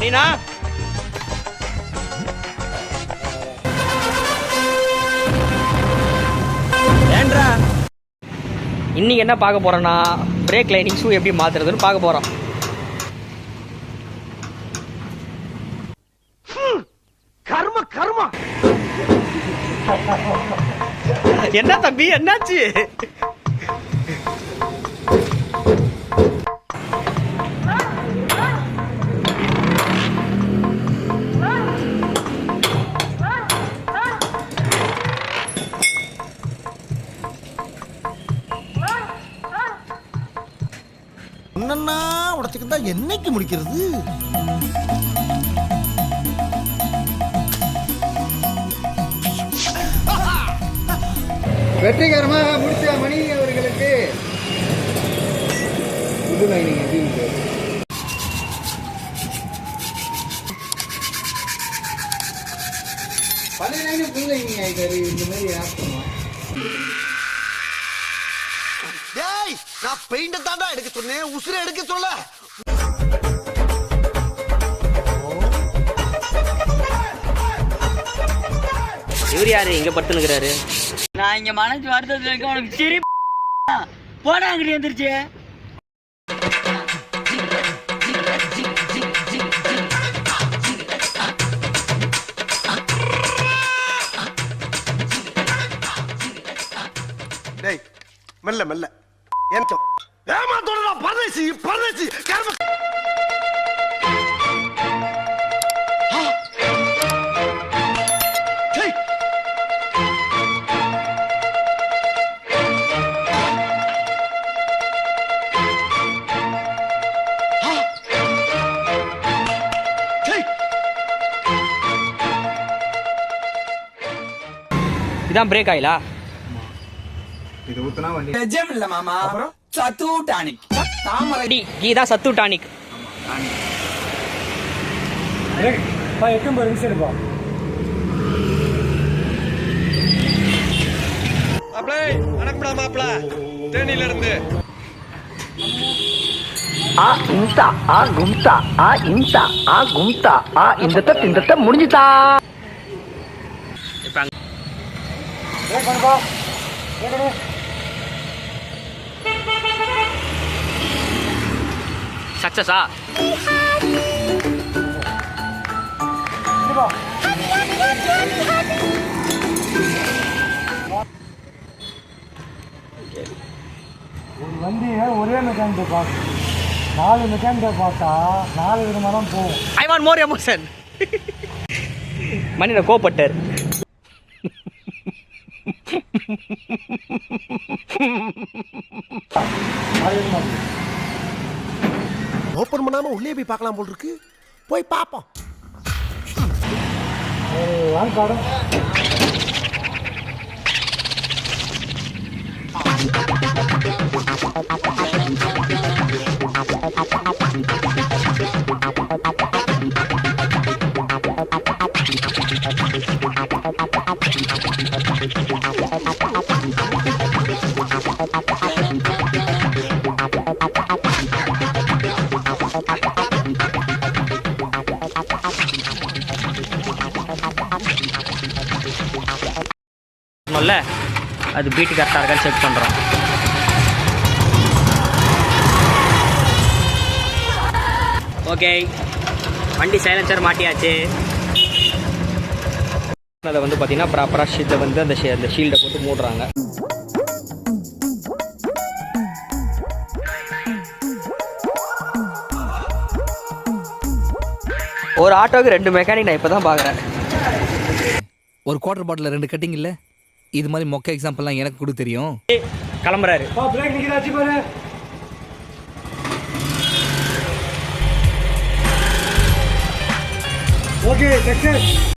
நீனா ஏன்றா இன்னைக்கு என்ன பார்க்க போறோம்னா பிரேக் லைனிங் ஷூ எப்படி மாத்துறதுன்னு பார்க்க போறோம். கர்ம கர்ம என்ன தம்பி என்னாச்சு? என்னன்னா உடச்சுக்கிட்டா என்னைக்கு முடிக்கிறது? வெற்றிகரமாக முடிச்ச மணி அவர்களுக்கு புது லைனிங் எப்படி இருக்கு? பழைய லைனிங் புது லைனிங் ஆயிட்டாரு. இந்த மாதிரி ஆசமா டேய், நான் பெயிண்ட தாண்டா எடுக்க சொன்னேன், உசுரை எடுக்க சொல்ல. இவர் யாரு இங்க படுத்துனுக்குறாரு? நான் இங்க மனசு வருத்தத்துல இருக்க உனக்கு சரி போடா அங்கிட்டு வந்துருச்சு. டேய் மெல்ல மெல்ல ஏன்ச்சம் ஏமாத்தோடா பரதேசி பரதேசி கர்ம. இதான் பிரேக் ஆயிலா? இது ஊத்துனா வண்டி நிஜம் இல்ல மாமா, சத்து டானிக் தாமரை இதான் சத்து டானிக். மாப்பிள தேனியில இருந்து ஆ இம்சா ஆ கும்சா ஆ இம்சா ஆ கும்சா ஆ இந்த முடிஞ்சுதா. சக்சஸா? ஒரு வண்டியை ஒரே மெக்கானிக்கை பார்க்கணும், 4 மெக்கானிக்கை பார்த்தா 4 விதமாக தான் போகும். I want more emotion. Mani கோபப்பட்டார். ஓபன் பண்ணாம உள்ளே போய் பார்க்கலாம் போல் இருக்கு. போய் பாப்போம். காடும் அது பீட்டு கரெக்டாக இருக்கான்னு செக் பண்ணுறோம். ஓகே, வண்டி சைலன்சர் மாட்டியாச்சு. அதை வந்து பார்த்தீங்கன்னா ப்ராப்பராக ஷீட்டை வந்து அந்த ஷீல்டை போட்டு மூடுறாங்க. ஒரு ஆட்டோவுக்கு 2 மெக்கானிக் நான் இப்போ தான் பார்க்குறேன். ஒரு குவார்டர் பாட்டில் 2 கட்டிங் இல்லை, இது மாதிரி மொக்க எக்ஸாம்பிள்லாம் எனக்கு கூட தெரியும். கிளம்புறாரு. பிரேக் நிற்கிறாச்சு பாரு. Okay success.